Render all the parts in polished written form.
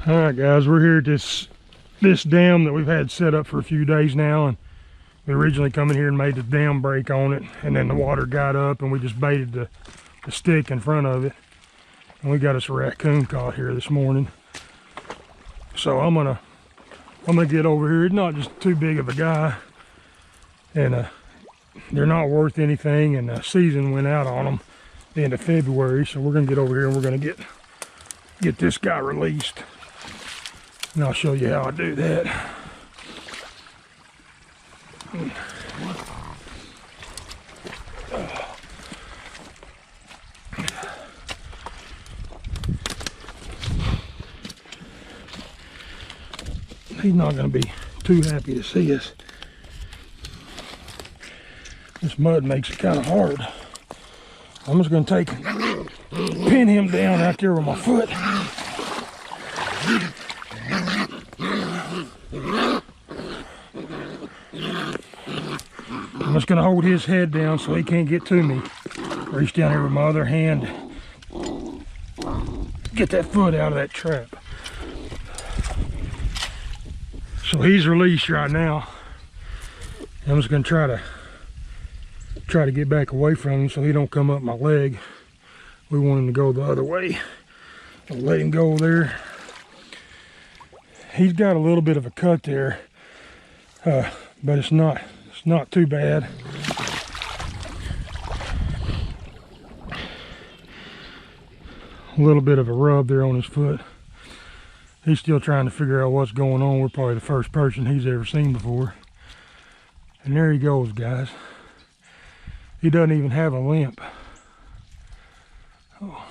All right, guys, we're here at this dam that we've had set up for a few days now, and we originally come in here and made the dam break on it, and then the water got up and we just baited the stick in front of it, and we got us a raccoon caught here this morning. So I'm gonna get over here. He's not just too big of a guy, and they're not worth anything, and the season went out on them the end of February. So we're gonna get over here and we're gonna get this guy released, and I'll show you how I do that. He's not going to be too happy to see us. This mud makes it kind of hard. I'm just going to pin him down out there with my foot. I'm just going to hold his head down so he can't get to me. Reach down here with my other hand. Get that foot out of that trap. So he's released right now. I'm just going to try to get back away from him so he don't come up my leg. We want him to go the other way. I'll let him go there. He's got a little bit of a cut there, but it's not too bad. A little bit of a rub there on his foot. He's still trying to figure out what's going on. We're probably the first person he's ever seen before. And there he goes, guys. He doesn't even have a limp. Oh.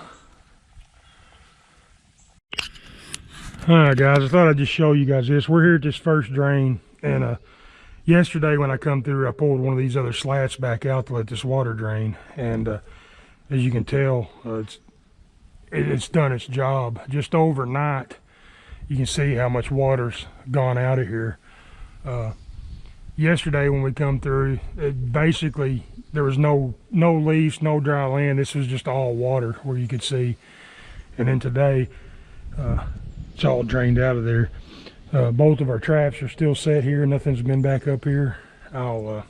All right, guys, I thought I'd just show you guys this. We're here at this first drain, and yesterday when I come through, I pulled one of these other slats back out to let this water drain, and as you can tell, it's done its job. Just overnight, you can see how much water's gone out of here. Yesterday when we come through, basically there was no leaves, no dry land. This was just all water where you could see. And then today, it's all drained out of there. Both of our traps are still set here. Nothing's been back up here. I'll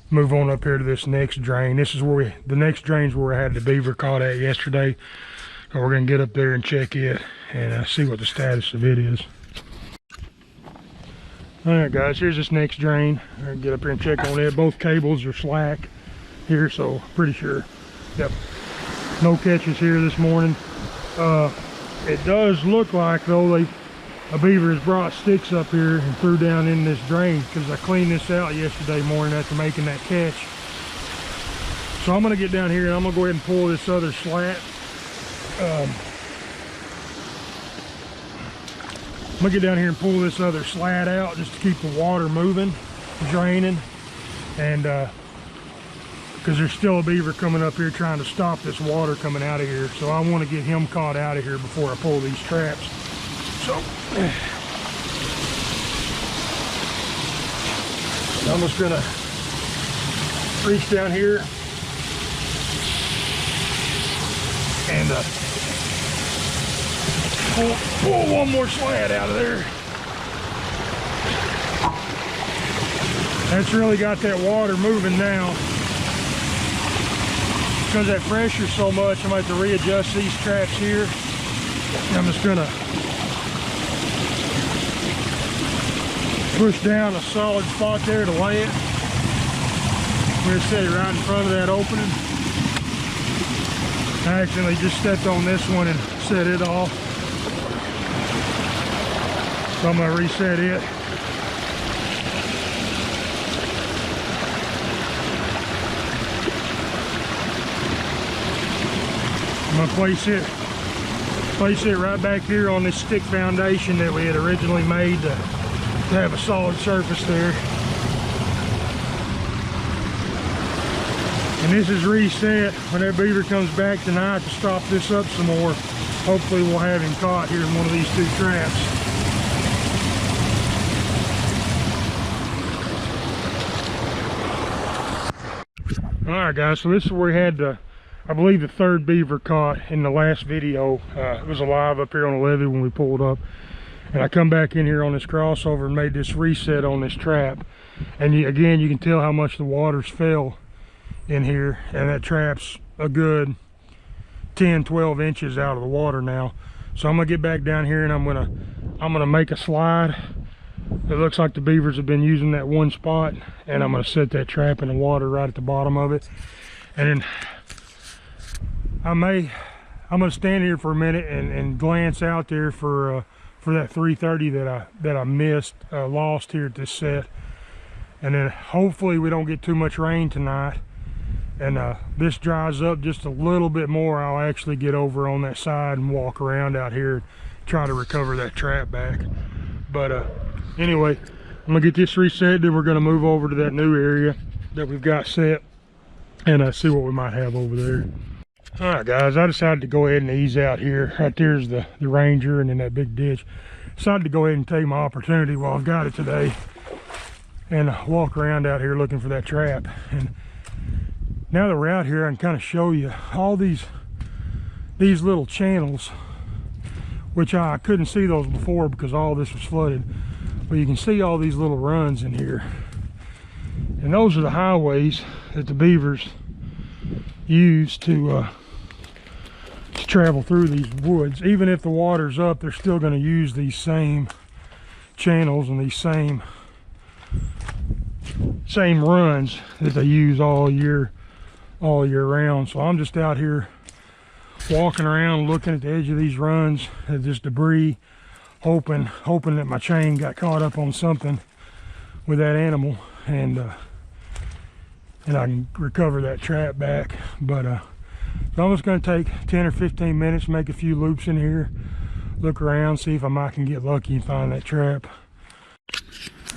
move on up here to this next drain. This is where the next drain's where I had the beaver caught at yesterday. So we're gonna get up there and check it and see what the status of it is. All right, guys, here's this next drain. I'm gonna get up here and check on it. Both cables are slack here, so pretty sure. Yep, no catches here this morning. It does look like though a beaver has brought sticks up here and threw down in this drain, because I cleaned this out yesterday morning after making that catch. So I'm gonna get down here and I'm gonna go ahead and pull this other slat. I'm gonna get down here and pull this other slat out just to keep the water moving, draining, and because there's still a beaver coming up here trying to stop this water coming out of here. So I want to get him caught out of here before I pull these traps. So I'm just gonna reach down here and pull one more slat out of there. That's really got that water moving now. Because that pressure's so much, I'm going to have to readjust these traps here. And I'm just going to push down a solid spot there to lay it. We're going to set it right in front of that opening. I accidentally just stepped on this one and set it off. So I'm going to reset it. I'm going to place it right back here on this stick foundation that we had originally made to have a solid surface there. And this is reset. When that beaver comes back tonight to stop this up some more, hopefully we'll have him caught here in one of these two traps. All right, guys, so this is where we had the I believe the third beaver caught in the last video. It was alive up here on the levee when we pulled up. And I come back in here on this crossover and made this reset on this trap. And again, you can tell how much the water's fell in here. And that trap's a good 10-12 inches out of the water now. So I'm gonna get back down here and I'm gonna make a slide. It looks like the beavers have been using that one spot, and I'm gonna set that trap in the water right at the bottom of it. And then I'm gonna stand here for a minute and glance out there for that 330 that I missed, lost here at this set. And then hopefully we don't get too much rain tonight, and this dries up just a little bit more. I'll actually get over on that side and walk around out here and try to recover that trap back. But anyway, I'm gonna get this reset, then we're gonna move over to that new area that we've got set and see what we might have over there. All right, guys, I decided to go ahead and ease out here. Right there's the Ranger and then that big ditch. Decided to go ahead and take my opportunity while I've got it today and walk around out here looking for that trap. And now that we're out here, I can kind of show you all these little channels, which I couldn't see those before because all this was flooded. But you can see all these little runs in here. And those are the highways that the beavers use to travel through these woods. Even if the water's up, they're still going to use these same channels and these same runs that they use all year round. So I'm just out here walking around looking at the edge of these runs at this debris, hoping that my chain got caught up on something with that animal, and I can recover that trap back. But so I'm just going to take 10 or 15 minutes, make a few loops in here, look around, see if I might can get lucky and find that trap.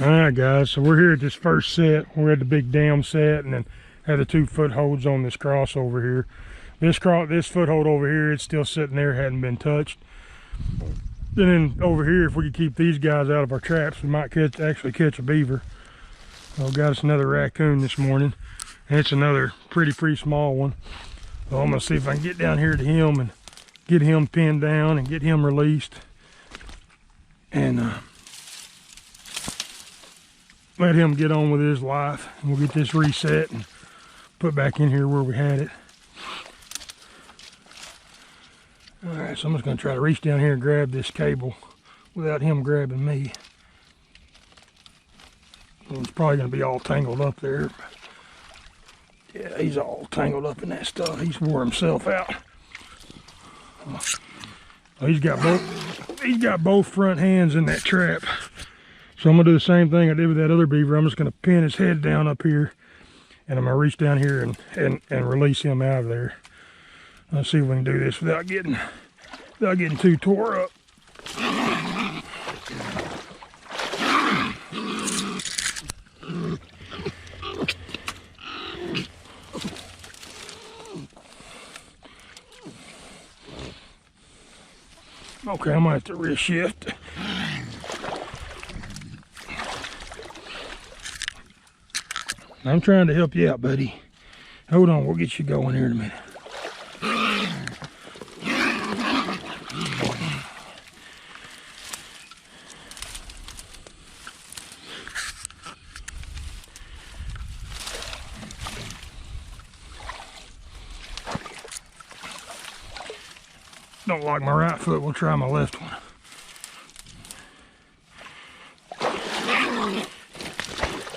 All right, guys, so we're here at this first set. We're at the big dam set, and then have the 2 footholds on this crossover here. This foothold over here, it's still sitting there, hadn't been touched. And then over here, if we could keep these guys out of our traps, we might actually catch a beaver. Oh, got us another raccoon this morning, and it's another pretty small one. So I'm gonna see if I can get down here to him and get him pinned down and get him released, and let him get on with his life. And we'll get this reset and put back in here where we had it. All right, so I'm just gonna try to reach down here and grab this cable without him grabbing me. It's probably gonna be all tangled up there. Yeah, he's all tangled up in that stuff. He's wore himself out. Oh, he's got both front hands in that trap. So I'm gonna do the same thing I did with that other beaver. I'm just gonna pin his head down up here, and I'm gonna reach down here and release him out of there. Let's see if we can do this without getting too tore up. Okay, I might have to wrist shift. I'm trying to help you out, buddy. Hold on, we'll get you going here in a minute. Don't like my right foot, we'll try my left one.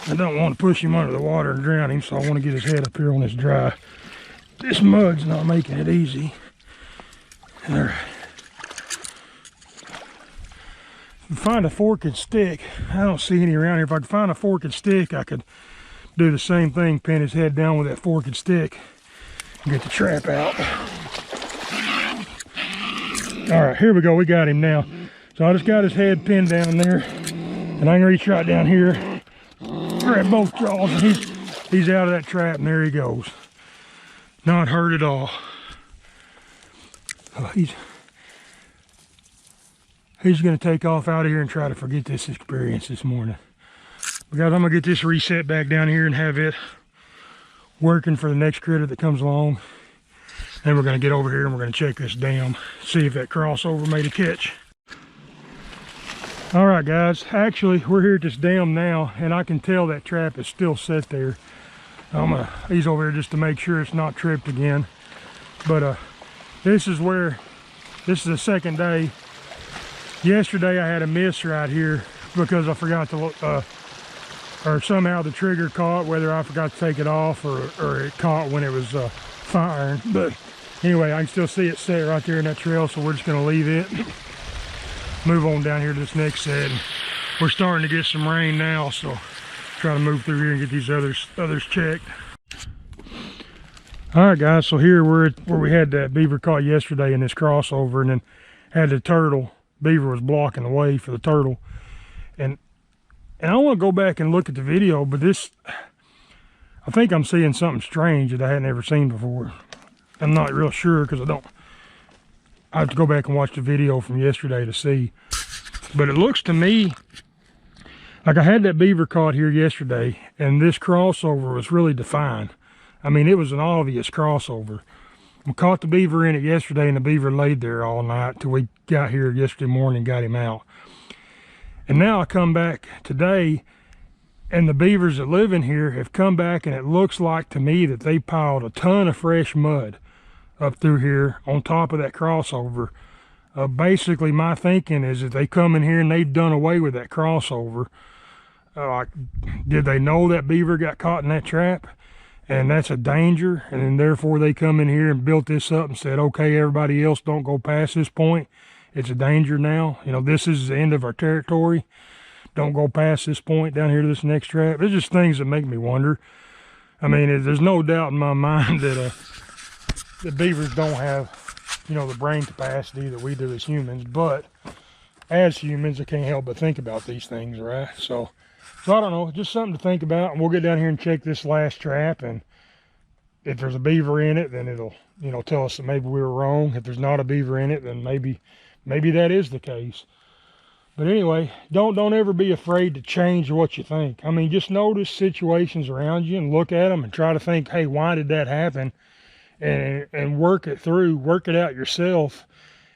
I don't want to push him under the water and drown him, so I want to get his head up here on this dry. This mud's not making it easy. All right. Find a fork and stick. I don't see any around here. If I could find a fork and stick, I could do the same thing, pin his head down with that fork and stick and get the trap out. All right, here we go. We got him now. So I just got his head pinned down there, and I can reach right down here, grab both jaws, and he's out of that trap, and there he goes. Not hurt at all. He's going to take off out of here and try to forget this experience this morning. Because I'm going to get this reset back down here and have it working for the next critter that comes along. Then we're going to get over here and we're going to check this dam, see if that crossover made a catch. All right, guys, actually we're here at this dam now, and I can tell that trap is still set there. I'm gonna ease over here just to make sure it's not tripped again. But this is the second day. Yesterday I had a miss right here because I forgot to or somehow the trigger caught, whether I forgot to take it off or it caught when it was firing. But anyway, I can still see it set right there in that trail, so we're just gonna leave it. Move on down here to this next set. We're starting to get some rain now, so try to move through here and get these others checked. All right, guys, so here we're where we had that beaver caught yesterday in this crossover, and then had the turtle. Beaver was blocking the way for the turtle, and I want to go back and look at the video, but I think I'm seeing something strange that I hadn't ever seen before. I'm not real sure because I have to go back and watch the video from yesterday to see. But it looks to me like I had that beaver caught here yesterday, and this crossover was really defined. I mean, it was an obvious crossover. We caught the beaver in it yesterday, and the beaver laid there all night till we got here yesterday morning and got him out. And now I come back today, and the beavers that live in here have come back, and it looks like to me that they piled a ton of fresh mud up through here on top of that crossover. Basically, my thinking is that they come in here and they've done away with that crossover. Did they know that beaver got caught in that trap? And that's a danger, and then therefore they come in here and built this up and said, okay, everybody else don't go past this point. It's a danger now. You know, this is the end of our territory. Don't go past this point down here to this next trap. There's just things that make me wonder. I mean, there's no doubt in my mind that the beavers don't have, you know, the brain capacity that we do as humans, but as humans, I can't help but think about these things, right? So I don't know, just something to think about. And we'll get down here and check this last trap, and if there's a beaver in it, then it'll, you know, tell us that maybe we were wrong. If there's not a beaver in it, then maybe that is the case. But anyway, don't ever be afraid to change what you think. I mean, just notice situations around you and look at them and try to think, hey, why did that happen? And work it through, work it out yourself.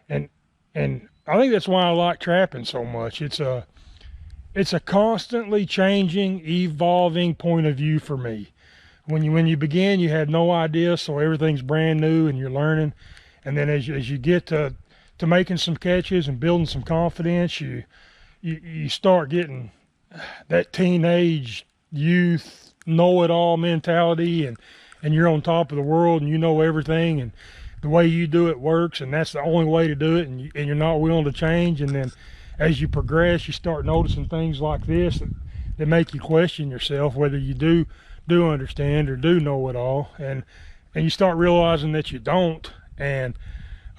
And I think that's why I like trapping so much. It's a constantly changing, evolving point of view for me. When you begin, you had no idea, so everything's brand new and you're learning. And then as you get to making some catches and building some confidence, you start getting that teenage youth know-it-all mentality, and you're on top of the world and you know everything, and the way you do it works, and that's the only way to do it, and you're not willing to change. And then as you progress, you start noticing things like this that make you question yourself whether you do understand or do know it all, and you start realizing that you don't, and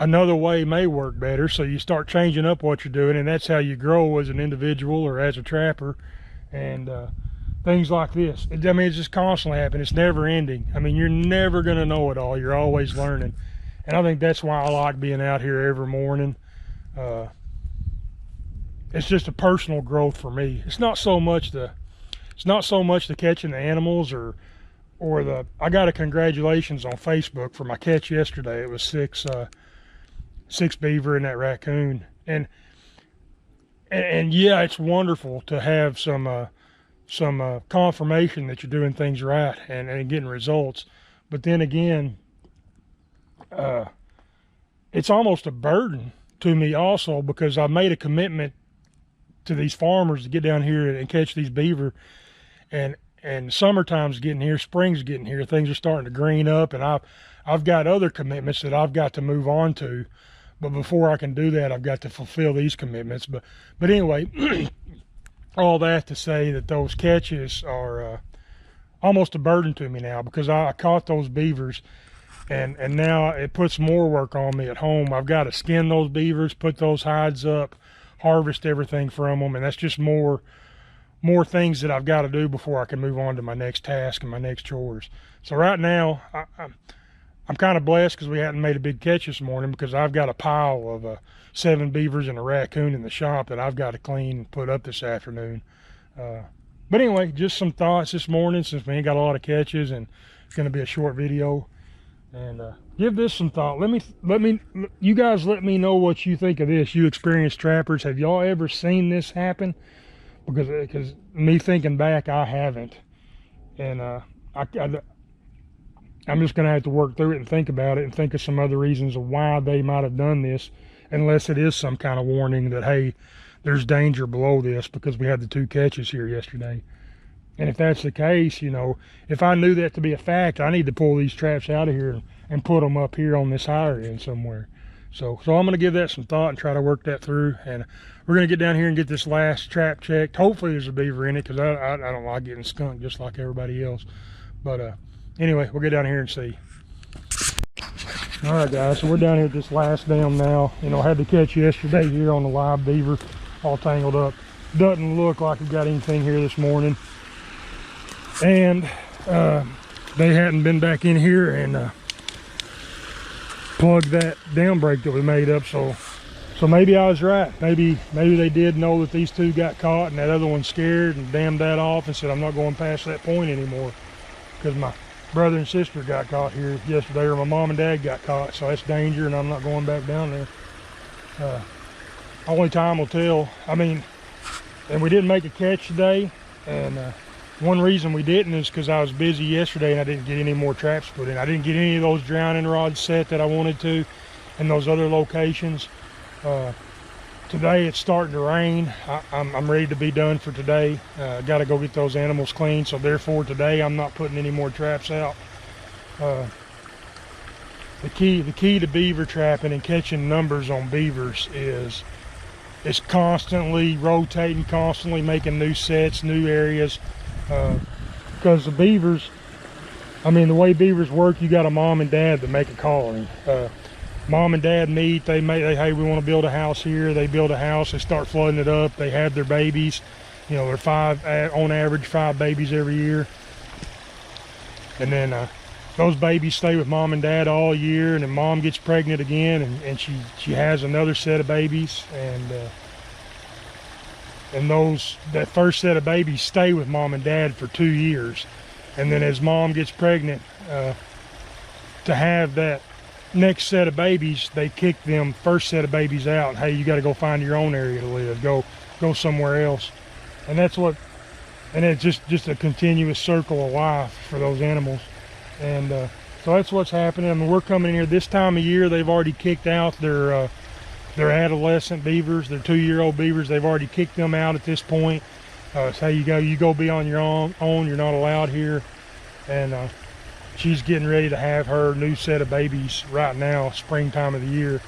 another way may work better. So you start changing up what you're doing, and that's how you grow as an individual or as a trapper, and things like this. I mean, it's just constantly happening. It's never ending. I mean, you're never going to know it all. You're always learning, and I think that's why I like being out here every morning. It's just a personal growth for me. It's not so much the catching the animals or I got a congratulations on Facebook for my catch yesterday. It was six beaver and that raccoon, and yeah, it's wonderful to have some confirmation that you're doing things right and getting results. But then again, it's almost a burden to me also, because I made a commitment to these farmers to get down here and catch these beaver, and summertime's getting here, spring's getting here, things are starting to green up, and I've got other commitments that I've got to move on to. But before I can do that, I've got to fulfill these commitments. But anyway, all that to say that those catches are almost a burden to me now, because I caught those beavers, and now it puts more work on me at home. I've got to skin those beavers, put those hides up, harvest everything from them, and that's just more things that I've got to do before I can move on to my next task and my next chores. So right now, I'm kind of blessed because we hadn't made a big catch this morning, because I've got a pile of 7 beavers and a raccoon in the shop that I've got to clean and put up this afternoon. But anyway, just some thoughts this morning, since we ain't got a lot of catches and it's going to be a short video. And give this some thought. You guys let me know what you think of this. You experienced trappers. Have y'all ever seen this happen? Because me thinking back, I haven't. And I'm just gonna have to work through it and think about it and think of some other reasons of why they might have done this, unless it is some kind of warning that, hey, there's danger below this, because we had the 2 catches here yesterday. And if that's the case, you know, if I knew that to be a fact, I need to pull these traps out of here and put them up here on this higher end somewhere. So I'm going to give that some thought and try to work that through. And we're going to get down here and get this last trap checked. Hopefully there's a beaver in it, because I don't like getting skunked just like everybody else. But anyway, we'll get down here and see. All right, guys, so we're down here at this last dam now. You know, I had to catch yesterday here on the live beaver, all tangled up. Doesn't look like we've got anything here this morning. And they hadn't been back in here and plugged that dam break that we made up. So maybe I was right. Maybe they did know that these 2 got caught, and that other one scared and dammed that off and said, I'm not going past that point anymore, because my brother and sister got caught here yesterday, or my mom and dad got caught, so that's danger, and I'm not going back down there. Only time will tell. I mean, and we didn't make a catch today, and one reason we didn't is because I was busy yesterday and I didn't get any more traps put in. I didn't get any of those drowning rods set that I wanted to in those other locations. Today it's starting to rain. I'm ready to be done for today. Got to go get those animals clean, so therefore today I'm not putting any more traps out. The key to beaver trapping and catching numbers on beavers is it's constantly rotating, constantly making new sets, new areas. Because the beavers, I mean, the way beavers work, you got a mom and dad that make a calling. Mom and dad meet, they hey, we want to build a house here. They build a house, they start flooding it up, they have their babies. You know, they're on average 5 babies every year. And then those babies stay with mom and dad all year, and then mom gets pregnant again, and she has another set of babies, and that first set of babies stay with mom and dad for 2 years. And then as mom gets pregnant, to have that next set of babies, they kick them first set of babies out, and hey, you got to go find your own area to live, go somewhere else. And it's just a continuous circle of life for those animals. And so that's what's happening. I mean, we're coming in here this time of year, they've already kicked out their adolescent beavers, their 2-year-old beavers. They've already kicked them out at this point. So you go be on your own, you're not allowed here. And she's getting ready to have her new set of babies right now, springtime of the year.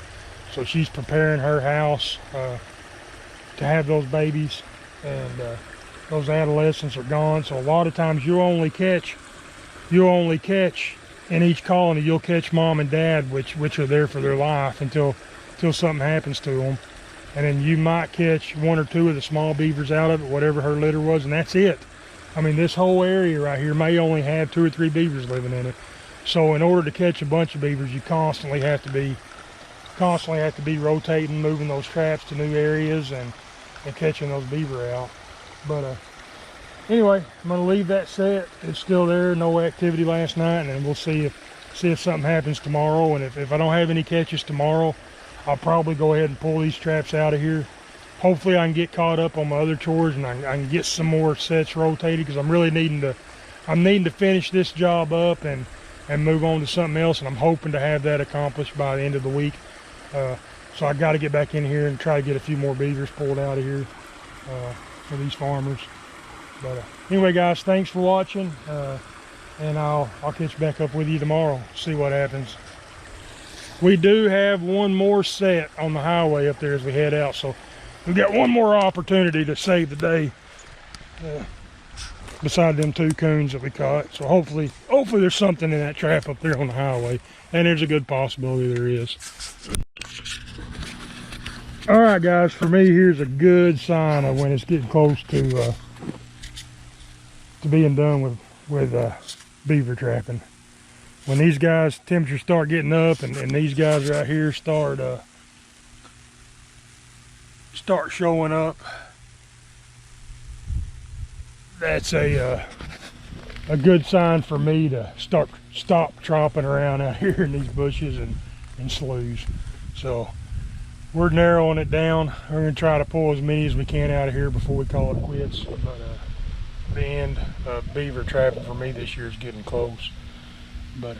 So she's preparing her house to have those babies, and those adolescents are gone. So a lot of times you'll only catch in each colony, you'll catch mom and dad, which are there for their life until something happens to them. And then you might catch 1 or 2 of the small beavers out of it, whatever her litter was, and that's it. I mean, this whole area right here may only have 2 or 3 beavers living in it. So in order to catch a bunch of beavers, you constantly have to be rotating, moving those traps to new areas, and catching those beaver out. But anyway, I'm gonna leave that set. It's still there, no activity last night, and then we'll see if something happens tomorrow. And if I don't have any catches tomorrow, I'll probably go ahead and pull these traps out of here. Hopefully I can get caught up on my other chores, and I can get some more sets rotated, because I'm really needing to finish this job up and move on to something else, and I'm hoping to have that accomplished by the end of the week. So I got to get back in here and try to get a few more beavers pulled out of here for these farmers. But anyway, guys, thanks for watching, and I'll catch back up with you tomorrow, see what happens. We do have one more set on the highway up there as we head out, so we've got one more opportunity to save the day beside them 2 coons that we caught. So hopefully there's something in that trap up there on the highway, and there's a good possibility there is. All right, guys, for me, here's a good sign of when it's getting close to being done with beaver trapping. When these guys' temperatures start getting up, and these guys right here start showing up, that's a a good sign for me to stop tromping around out here in these bushes and sloughs. So we're narrowing it down. We're going to try to pull as many as we can out of here before we call it quits. But the end of beaver trapping for me this year is getting close. But